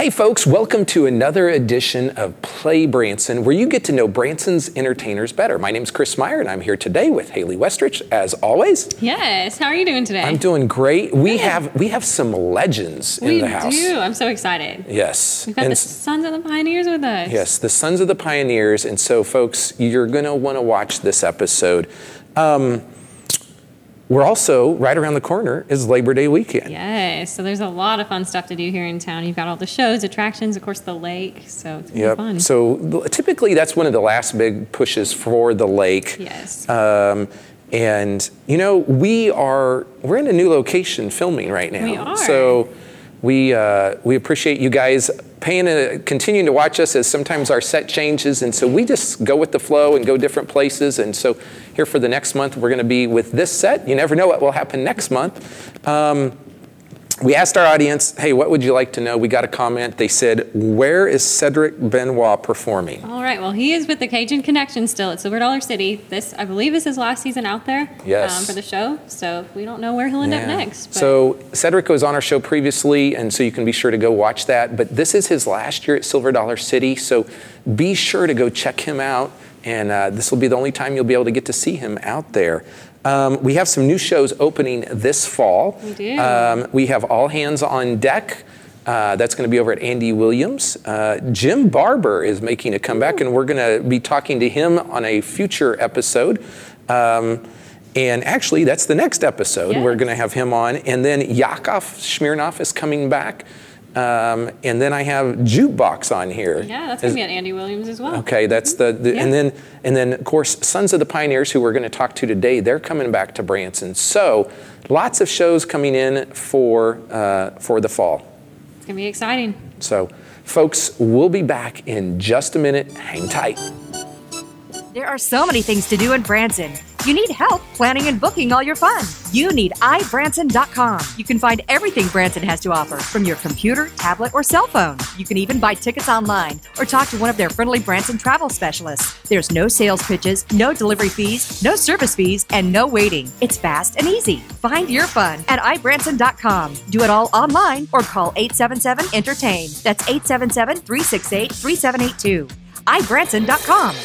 Hey folks, welcome to another edition of Play Branson, where you get to know Branson's entertainers better. My name's Chris Meyer, and I'm here today with Haley Westrich, as always. Yes, how are you doing today? I'm doing great. We have some legends in the house. We do. I'm so excited. Yes. We've got the Sons of the Pioneers with us. Yes, the Sons of the Pioneers. And so, folks, you're going to want to watch this episode. We're also, right around the corner, is Labor Day weekend. Yes, so there's a lot of fun stuff to do here in town. You've got all the shows, attractions, of course, the lake, so it's gonna be fun. So typically that's one of the last big pushes for the lake. Yes. And, you know, we're in a new location filming right now. We are. So we appreciate you guys continuing to watch us as sometimes our set changes, and so we just go with the flow and go different places. And so here for the next month, we're going to be with this set. You never know what will happen next month. We asked our audience, hey, what would you like to know? We got a comment. They said, where is Cedric Benoit performing? All right, well, he is with the Cajun Connection still at Silver Dollar City. I believe is his last season out there. Yes. For the show, so we don't know where he'll end up next. But. So Cedric was on our show previously, and so you can be sure to go watch that. But this is his last year at Silver Dollar City, so be sure to go check him out. And this will be the only time you'll be able to get to see him out there. We have some new shows opening this fall. We do. We have All Hands on Deck. That's going to be over at Andy Williams. Jim Barber is making a comeback, and we're going to be talking to him on a future episode. And actually, that's the next episode. Yes. We're going to have him on. And then Yakov Smirnoff is coming back. And then I have Jukebox on here. Yeah, that's going to be at Andy Williams as well. Okay, that's and then of course Sons of the Pioneers, who we're going to talk to today, they're coming back to Branson. So lots of shows coming in for the fall. It's going to be exciting. So folks, we'll be back in just a minute. Hang tight. There are so many things to do in Branson. You need help planning and booking all your fun. You need iBranson.com. You can find everything Branson has to offer from your computer, tablet, or cell phone. You can even buy tickets online or talk to one of their friendly Branson travel specialists. There's no sales pitches, no delivery fees, no service fees, and no waiting. It's fast and easy. Find your fun at iBranson.com. Do it all online or call 877-ENTERTAIN. That's 877-368-3782. iBranson.com.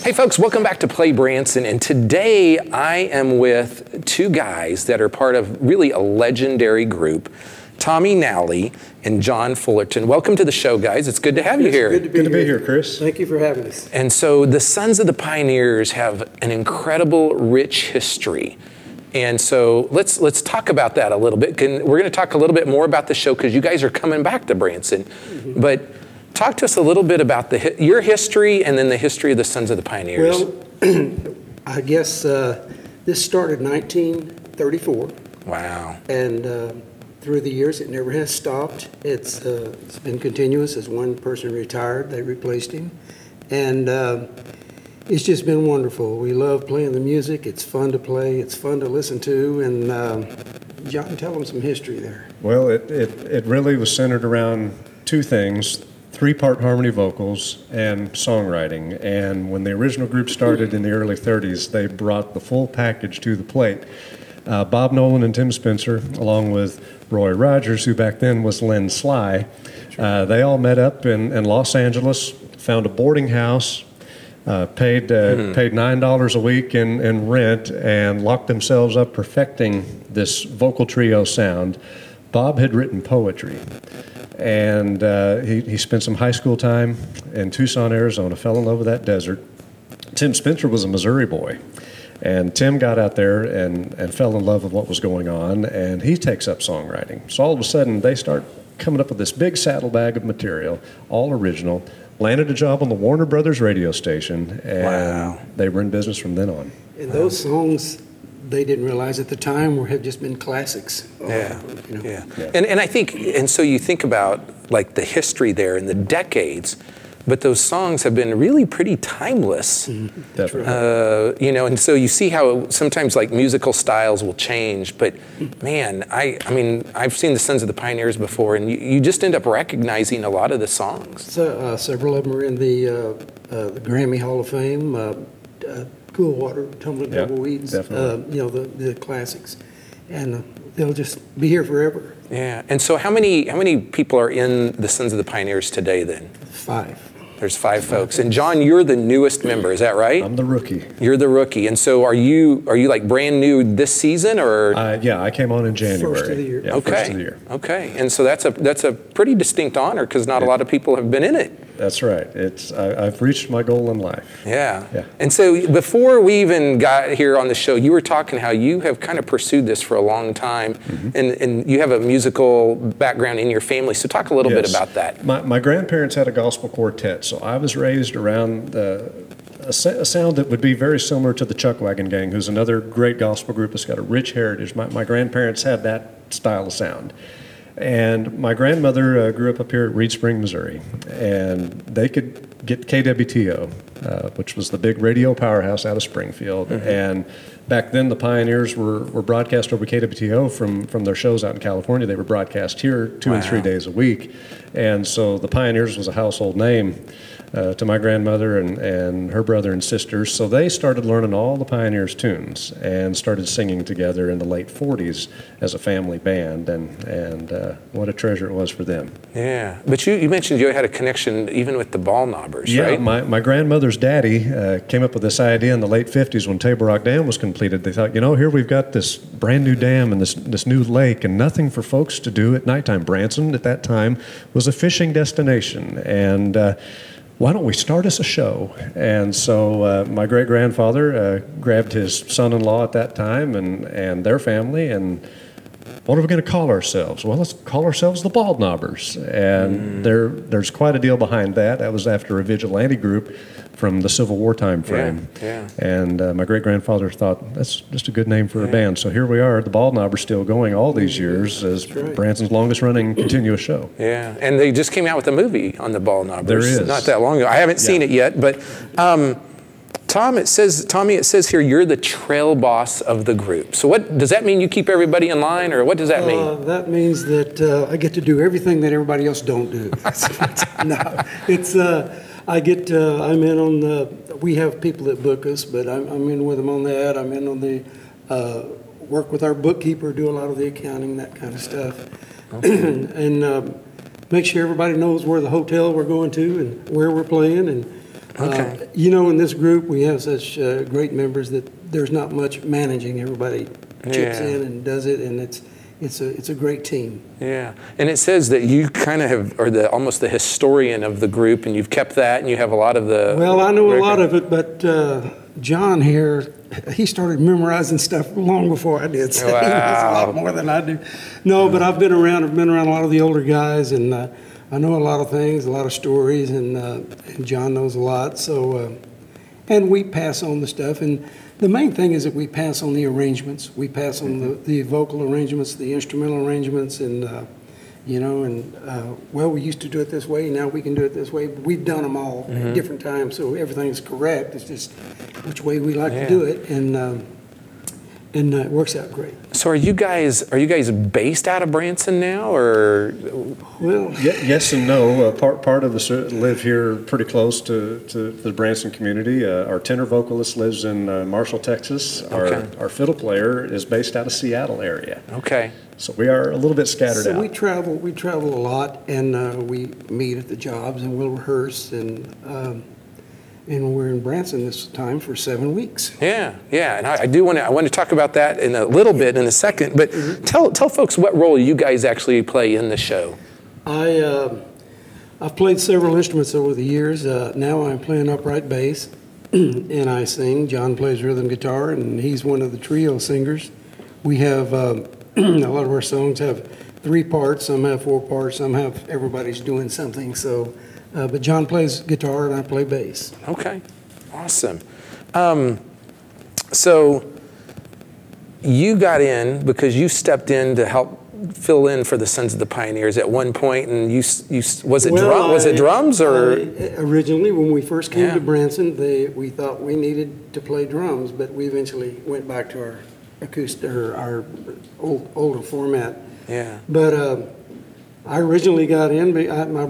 Hey folks, welcome back to Play Branson, and today I am with two guys that are part of really a legendary group, Tommy Nally and John Fullerton. Welcome to the show, guys. It's good to have you here. Good to be here, Chris. Thank you for having us. And so the Sons of the Pioneers have an incredible, rich history. And so let's talk about that a little bit. We're going to talk a little bit more about the show because you guys are coming back to Branson. Mm-hmm. But talk to us a little bit about your history and then the history of the Sons of the Pioneers. Well, I guess this started in 1934. Wow. And through the years, it never has stopped. It's been continuous. As one person retired, they replaced him. And it's just been wonderful. We love playing the music. It's fun to play. It's fun to listen to. And John, tell them some history there. Well, it really was centered around two things. 3-part harmony vocals and songwriting. And when the original group started in the early 30s, they brought the full package to the plate. Bob Nolan and Tim Spencer, along with Roy Rogers, who back then was Len Sly, they all met up in Los Angeles, found a boarding house, paid $9 a week in rent, and locked themselves up perfecting this vocal trio sound. Bob had written poetry. And he spent some high school time in Tucson, Arizona, fell in love with that desert. Tim Spencer was a Missouri boy. And Tim got out there and fell in love with what was going on, and he takes up songwriting. So all of a sudden, they start coming up with this big saddlebag of material, all original, landed a job on the Warner Brothers radio station, and they were in business from then on. And those songs, they didn't realize at the time have just been classics. Yeah, you know. Yeah. And I think, and so you think about like the history there and the decades, but those songs have been really pretty timeless. Mm-hmm. Definitely. You know, and so you see how sometimes like musical styles will change, but man, I mean, I've seen the Sons of the Pioneers before, and you just end up recognizing a lot of the songs. So, several of them are in the Grammy Hall of Fame. Cool Water, Tumbling Tumbleweeds, you know, the classics. and they'll just be here forever. Yeah. And so how many people are in the Sons of the Pioneers today then? 5. There's 5 folks. And John, you're the newest member, is that right? I'm the rookie. You're the rookie. And so are you like brand new this season or? Yeah, I came on in January. First of the year. Yeah, Okay. First of the year. Okay. And so that's a pretty distinct honor because not a lot of people have been in it. That's right. I've reached my goal in life. Yeah. Yeah. And so before we even got here on the show, you were talking how you have kind of pursued this for a long time, and you have a musical background in your family. So talk a little bit Yes. about that. My grandparents had a gospel quartet, so I was raised around a sound that would be very similar to the Chuck Wagon Gang, who's another great gospel group that's got a rich heritage. My grandparents had that style of sound. And my grandmother grew up here at Reed Spring, Missouri, and they could get KWTO, which was the big radio powerhouse out of Springfield. And back then, the Pioneers were broadcast over KWTO from their shows out in California. They were broadcast here 2 and 3 days a week. And so the Pioneers was a household name to my grandmother and her brother and sisters. So they started learning all the Pioneers tunes and started singing together in the late 40s as a family band. And what a treasure it was for them. Yeah. But you mentioned you had a connection even with the Ball Knobbers, right? Yeah, my grandmother's daddy came up with this idea in the late 50s when Table Rock Dam was completed. They thought, here we've got this brand new dam and this new lake and nothing for folks to do at nighttime. Branson at that time was a fishing destination, and why don't we start us a show? And so my great-grandfather grabbed his son-in-law at that time and their family, and what are we going to call ourselves? Well, let's call ourselves the Bald Knobbers. And there's quite a deal behind that. That was after a vigilante group from the Civil War time frame. Yeah. And my great-grandfather thought, that's just a good name for a band. So here we are, the Bald Knobbers, still going all these years as Branson's longest-running continuous show. Yeah. And they just came out with a movie on the Ball Knobbers. There is. Not that long ago. I haven't seen it yet, but Tommy, it says here you're the trail boss of the group. So what does that mean? You keep everybody in line, or what does that mean? That means that I get to do everything that everybody else don't do. No, it's I'm in on the. We have people that book us, but I'm in with them on that. I'm in on the work with our bookkeeper, do a lot of the accounting, that kind of stuff, and make sure everybody knows where the hotel we're going to and where we're playing and. In this group, we have such great members that there's not much managing. Everybody chips in and does it, and it's a great team. Yeah, and it says that you kind of are almost the historian of the group, and you've kept that, and you have a lot of the. Well, I know a lot of it, but John here, he started memorizing stuff long before I did. So he knows a lot more than I do. No, but I've been around a lot of the older guys, and I know a lot of things, a lot of stories, and John knows a lot. So, and we pass on the stuff. And the main thing is that we pass on the arrangements. We pass on the vocal arrangements, the instrumental arrangements, and well, we used to do it this way. Now we can do it this way. We've done them all at different times, so everything is correct. It's just which way we like to do it, and it works out great. So are you guys based out of Branson now, or? Well, yes and no. Part of us live here pretty close to the Branson community. Our tenor vocalist lives in Marshall, Texas. Our fiddle player is based out of Seattle area. Okay. So we are a little bit scattered out. We travel a lot, and we meet at the jobs, and we'll rehearse, and we're in Branson this time for 7 weeks. Yeah, and I want to talk about that in a little bit in a second. But tell folks what role you guys actually play in the show. I've played several instruments over the years. Now I'm playing upright bass, and I sing. John plays rhythm guitar, and he's one of the trio singers. We have a lot of our songs have 3 parts. Some have 4 parts. Some have everybody's doing something. So. But John plays guitar and I play bass. Okay, awesome. So you got in because you stepped in to help fill in for the Sons of the Pioneers at one point, and was it drums or? Originally, when we first came to Branson, we thought we needed to play drums, but we eventually went back to our acoustic or our older format. Yeah. But. I originally got in, my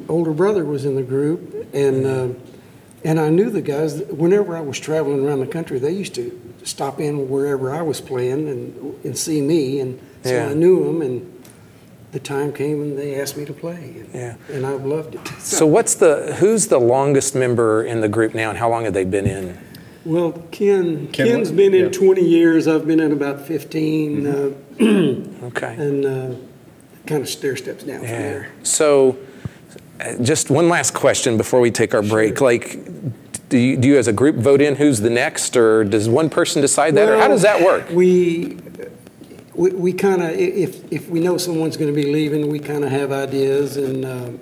older brother was in the group, and And I knew the guys, whenever I was traveling around the country, they used to stop in wherever I was playing and see me. And so I knew them, and the time came and they asked me to play. And I've loved it. So who's the longest member in the group now, and how long have they been in? Well, Ken's been in 20 years. I've been in about 15. Okay. And kind of stair steps down from there. So just one last question before we take our break. Like, do you as a group vote in who's the next, or does one person decide that, or how does that work? We kind of, if we know someone's going to be leaving, we kind of have ideas, and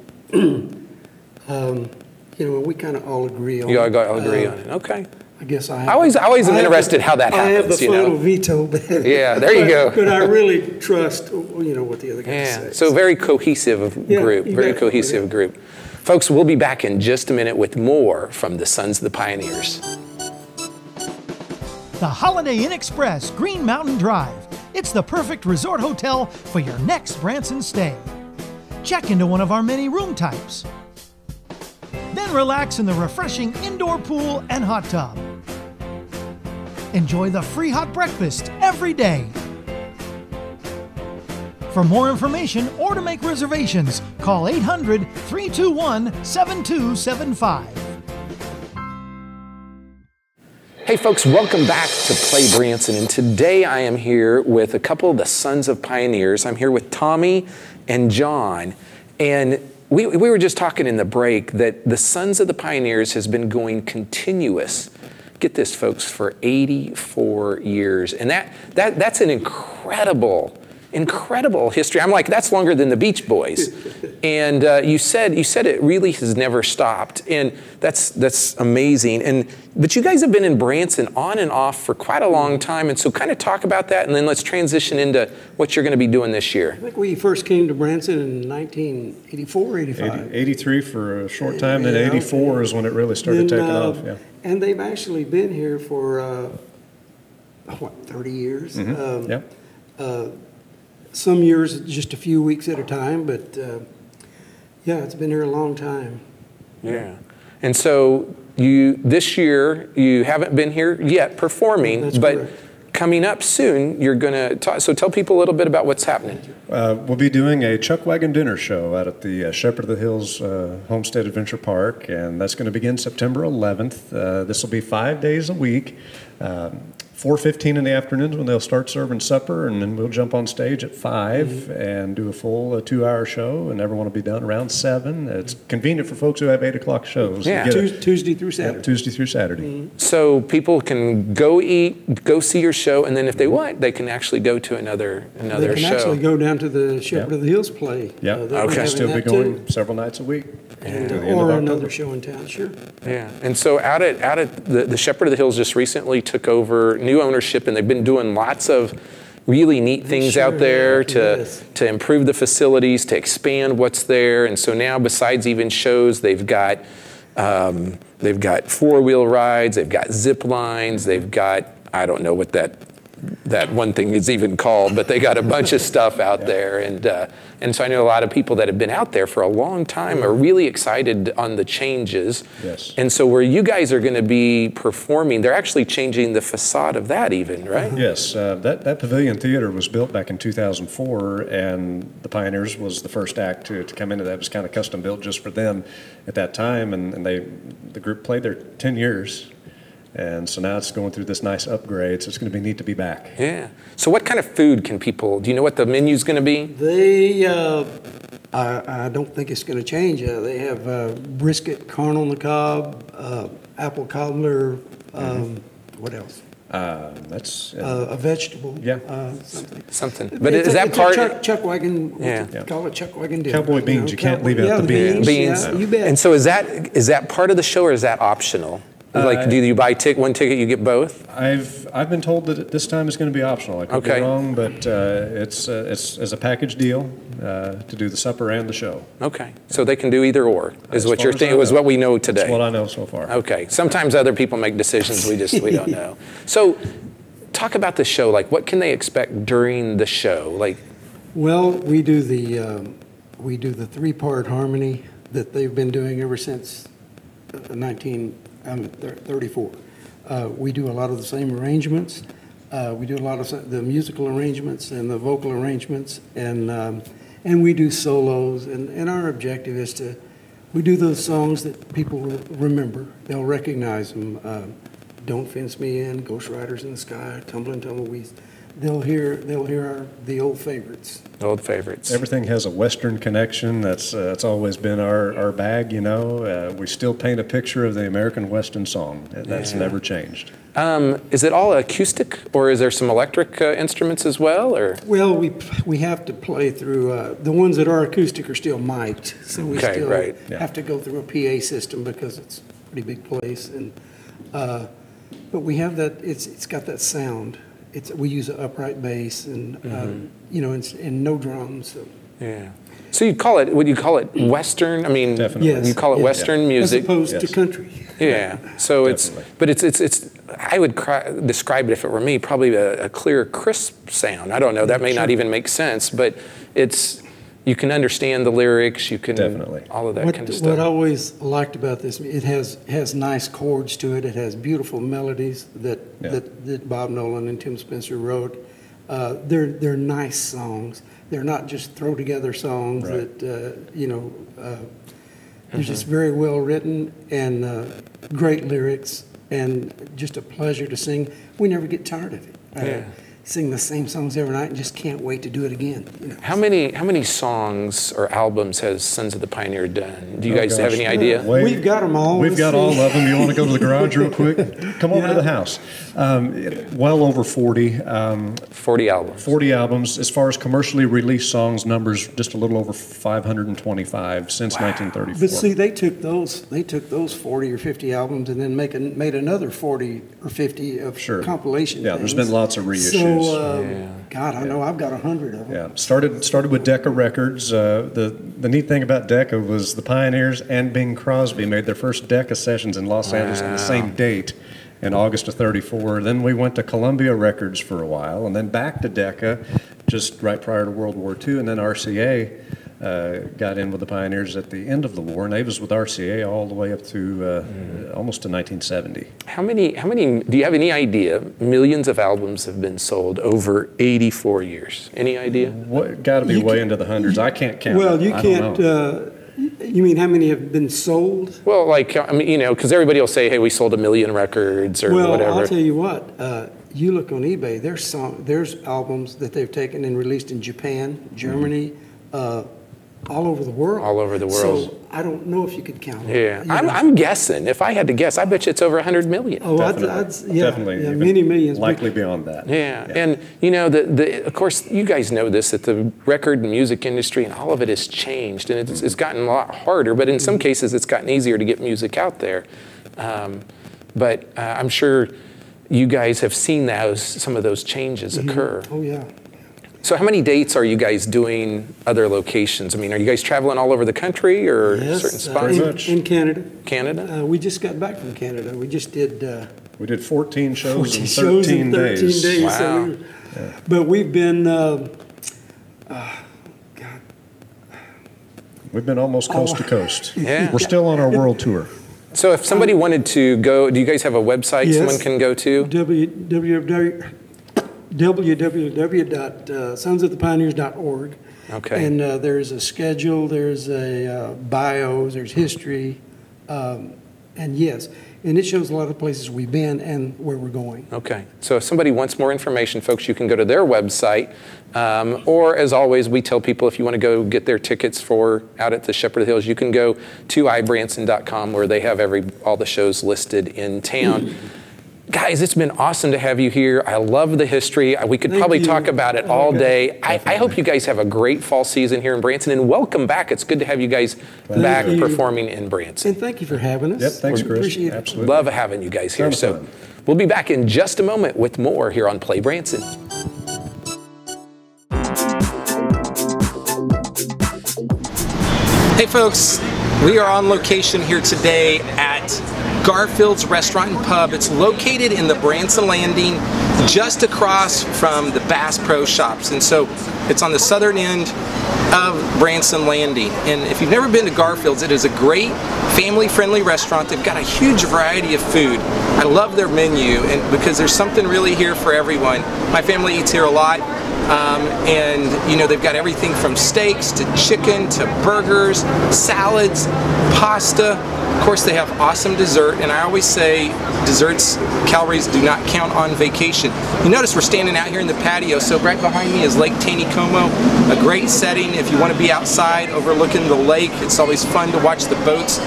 we kind of all agree on it. You all agree on it. Okay. I guess I always am interested how that happens. I have the final veto, but yeah, there you go. But I really trust, what the other guys say. So very cohesive group, very cohesive group. Folks, we'll be back in just a minute with more from the Sons of the Pioneers. The Holiday Inn Express, Green Mountain Drive. It's the perfect resort hotel for your next Branson stay. Check into one of our many room types. Then relax in the refreshing indoor pool and hot tub. Enjoy the free hot breakfast every day. For more information or to make reservations, call 800-321-7275. Hey folks, welcome back to Play Branson, and today I am here with a couple of the Sons of Pioneers. I'm here with Tommy and John, and we were just talking in the break that the Sons of the Pioneers has been going continuous, get this folks, for 84 years, and that's an incredible history. I'm like, that's longer than the Beach Boys. And you said it really has never stopped, and that's amazing. But you guys have been in Branson on and off for quite a long time, and so kind of talk about that, and then let's transition into what you're going to be doing this year. I think we first came to Branson in 1984, 85. 83 for a short time, then 84 is when it really started taking off. Yeah. And they've actually been here for 30 years. Some years just a few weeks at a time, but it's been here a long time. Yeah. And so this year you haven't been here yet performing, That's but correct. Coming up soon you're going to talk. So tell people a little bit about what's happening. We'll be doing a Chuck Wagon dinner show out at the Shepherd of the Hills Homestead Adventure Park, and that's going to begin September 11th. This will be 5 days a week. 4:15 in the afternoons when they'll start serving supper, and then we'll jump on stage at 5 and do a full 2-hour show, and everyone will be done around 7. It's convenient for folks who have 8 o'clock shows. Yeah. Tuesday through Saturday. Yeah, Tuesday through Saturday. So people can go eat, go see your show, and then if they want, they can actually go to another show. They can actually go down to the Shepherd of the Hills play. Yeah, Okay. Still be going several nights a week. Or another show in town, sure. Yeah, and so out at the Shepherd of the Hills just recently took over new ownership, and they've been doing lots of really neat things out there to improve the facilities, to expand what's there. And so now, besides even shows, they've got 4-wheel rides, they've got zip lines, they've got, I don't know what that one thing is even called, but they got a bunch of stuff out there. And so I know a lot of people that have been out there for a long time are really excited on the changes. Yes. And so where you guys are going to be performing, they're actually changing the facade of that even, right? Yes. That Pavilion Theater was built back in 2004, and the Pioneers was the first act to come into that. It was kind of custom built just for them at that time, and the group played there 10 years. And so now it's going through this nice upgrade, so it's going to be neat to be back. Yeah. So what kind of food can people, do you know what the menu's going to be? I don't think it's going to change. They have brisket, corn on the cob, apple cobbler, what else? That's a vegetable. Yeah. Something. But is that part? Chuck wagon. Yeah. Call it Chuck wagon dinner. Cowboy beans. You can't leave out the beans. Yeah, you bet. And so is that part of the show, or is that optional? Like, do you buy one ticket, you get both? I've been told that this time it's going to be optional. I could be wrong, but it's as a package deal to do the supper and the show. Okay, so they can do either or, is what you're thinking. It was what we know today. That's what I know so far. Okay, sometimes other people make decisions we don't know. So, talk about the show. Like, what can they expect during the show? Like, well, we do the 3-part harmony that they've been doing ever since 19 I'm 34. We do a lot of the same arrangements. We do a lot of the musical arrangements and the vocal arrangements, and we do solos. And our objective is we do those songs that people remember. They'll recognize them. Don't Fence Me In, Ghost Riders in the Sky, Tumbling Tumbleweeds. They'll hear the old favorites. Old favorites. Everything has a Western connection. That's always been our bag, you know. We still paint a picture of the American Western song. That's never changed. Is it all acoustic, or is there some electric instruments as well? Or Well, we have to play through, the ones that are acoustic are still mic'd, so we still have to go through a PA system because it's a pretty big place. And but we have that, it's got that sound. We use an upright bass and, you know, and no drums. So. Yeah. So would you call it Western? I mean, definitely. Yes, you call it Western music? As opposed to country. Yeah. So Definitely. it's I would describe it, if it were me, probably a clear, crisp sound. I don't know, that may not even make sense, but you can understand the lyrics, you can, all of that kind of stuff. What I always liked about this, it has nice chords to it. It has beautiful melodies that Bob Nolan and Tim Spencer wrote. They're nice songs. They're not just throw together songs that you know. They're just very well written and great lyrics and just a pleasure to sing. We never get tired of it. Sing the same songs every night and just can't wait to do it again. You know? How many songs or albums has Sons of the Pioneer done? Do you guys have any idea? We've got them all. We've got all of them. You want to go to the garage real quick? Come over to the house. Well over 40. 40 albums. 40 albums. As far as commercially released songs, numbers just a little over 525 since 1934. But see, they took those 40 or 50 albums and then made another 40 or 50 of compilation. Yeah, things. there's been lots of reissues. God, I know I've got 100 of them. Yeah, started with Decca Records. The neat thing about Decca was the Pioneers and Bing Crosby made their first Decca sessions in Los Angeles on the same date in August of '34. Then we went to Columbia Records for a while, and then back to Decca just right prior to World War II, and then RCA got in with the Pioneers at the end of the war, and they was with RCA all the way up to almost to 1970. How many, do you have any idea, millions of albums have been sold over 84 years? Any idea? Got to be way into the hundreds. I can't count. Well, you can't, you mean how many have been sold? Well, like, I mean, you know, because everybody will say, hey, we sold 1 million records or whatever. Well, I'll tell you what, you look on eBay, there's albums that they've taken and released in Japan, Germany, all over the world. All over the world. So I don't know if you could count Yeah, them. I'm guessing. If I had to guess, I bet you it's over 100 million. Oh, definitely. Yeah, many millions. Likely beyond that. Yeah, and you know, of course, you guys know this, that the record and music industry and all of it has changed, and it's gotten a lot harder, but in some cases it's gotten easier to get music out there. But I'm sure you guys have seen some of those changes occur. Oh, yeah. So how many dates are you guys doing other locations? I mean, are you guys traveling all over the country or certain spots? In Canada. Canada? We just got back from Canada. We just did... we did 14 shows in 13 days. Wow. So but we've been... We've been almost coast to coast. Yeah. We're still on our world tour. So if somebody wanted to go, do you guys have a website someone can go to? www.sonsofthepioneers.org. Okay. And there's a schedule, there's a bios, there's history, and yes, and it shows a lot of places we've been and where we're going. Okay. So if somebody wants more information, folks, you can go to their website. Or as always, we tell people if you want to go get their tickets for out at the Shepherd of the Hills, you can go to ibranson.com where they have all the shows listed in town. Guys, it's been awesome to have you here. I love the history. We could probably talk about it all day. I hope you guys have a great fall season here in Branson, and welcome back. It's good to have you guys back performing in Branson. And thank you for having us. Yep, thanks, Chris. Appreciate it. Absolutely. Love having you guys here. So we'll be back in just a moment with more here on Play Branson. Hey folks, we are on location here today at Garfield's Restaurant and Pub. It's located in the Branson Landing, just across from the Bass Pro Shops. And so it's on the southern end of Branson Landing. And if you've never been to Garfield's, it is a great family-friendly restaurant. They've got a huge variety of food. I love their menu, and because there's something really here for everyone. My family eats here a lot. And you know, they've got everything from steaks to chicken to burgers, salads, pasta. Of course, they have awesome dessert, and I always say desserts, calories do not count on vacation. You notice we're standing out here in the patio, so right behind me is Lake Taneycomo, a great setting if you want to be outside overlooking the lake. It's always fun to watch the boats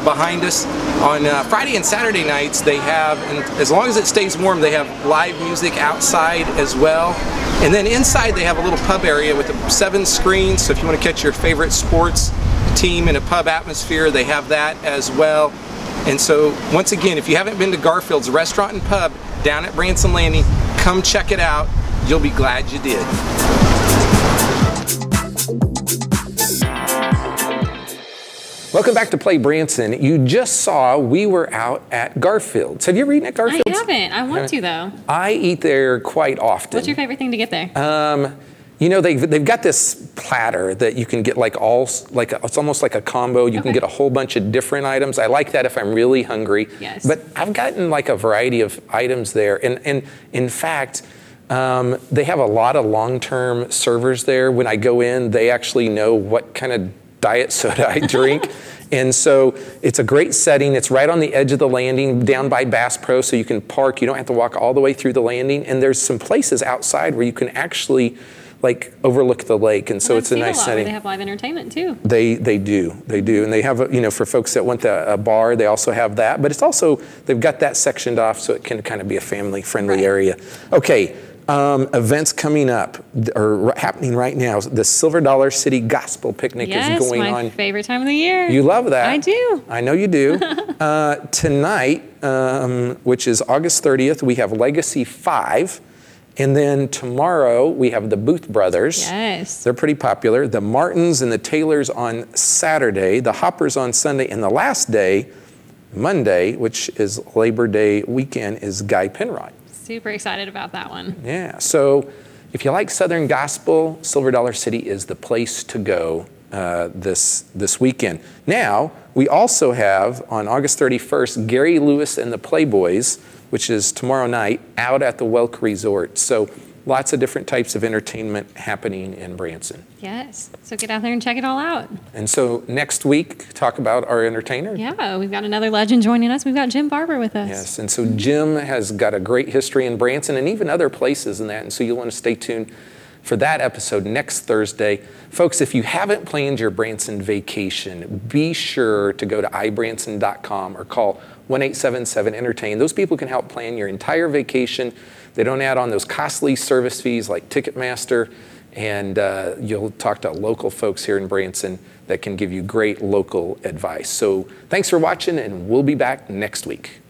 behind us. On Friday and Saturday nights, they have, and as long as it stays warm, they have live music outside as well. And then inside they have a little pub area with 7 screens, so if you want to catch your favorite sports team in a pub atmosphere, they have that as well. And so once again, if you haven't been to Garfield's Restaurant and Pub down at Branson Landing, come check it out. You'll be glad you did. Welcome back to Play Branson. You just saw we were out at Garfield's. Have you ever eaten at Garfield's? I haven't. I want to, though. I eat there quite often. What's your favorite thing to get there? You know, they've got this platter that you can get it's almost like a combo. You can get a whole bunch of different items. I like that if I'm really hungry. Yes. But I've gotten like a variety of items there. And in fact, they have a lot of long-term servers there. When I go in, they actually know what kind of diet soda I drink. And so it's a great setting. It's right on the edge of the landing down by Bass Pro, so you can park. You don't have to walk all the way through the landing. And there's some places outside where you can actually like overlook the lake, and so it's a nice setting. They have live entertainment too. They do, and they have you know, for folks that want a bar, they also have that. But it's also, they've got that sectioned off so it can kind of be a family-friendly area. Okay, events coming up or happening right now. The Silver Dollar City Gospel Picnic is going on. Yes, my favorite time of the year. You love that. I do. I know you do. Tonight, which is August 30th, we have Legacy 5. And then tomorrow we have the Booth Brothers. Yes. They're pretty popular. The Martins and the Taylors on Saturday, the Hoppers on Sunday, and the last day, Monday, which is Labor Day weekend, is Guy Penrod. Super excited about that one. Yeah, so if you like Southern Gospel, Silver Dollar City is the place to go this weekend. Now, we also have on August 31st, Gary Lewis and the Playboys, which is tomorrow night, out at the Welk Resort. So lots of different types of entertainment happening in Branson. Yes, so get out there and check it all out. And so next week, talk about our entertainer. Yeah, we've got another legend joining us. We've got Jim Barber with us. Yes, and so Jim has got a great history in Branson and even other places in that, and so you'll want to stay tuned for that episode next Thursday. Folks, if you haven't planned your Branson vacation, be sure to go to ibranson.com or call 1-877-ENTERTAIN. Those people can help plan your entire vacation. They don't add on those costly service fees like Ticketmaster, and you'll talk to local folks here in Branson that can give you great local advice. So thanks for watching, and we'll be back next week.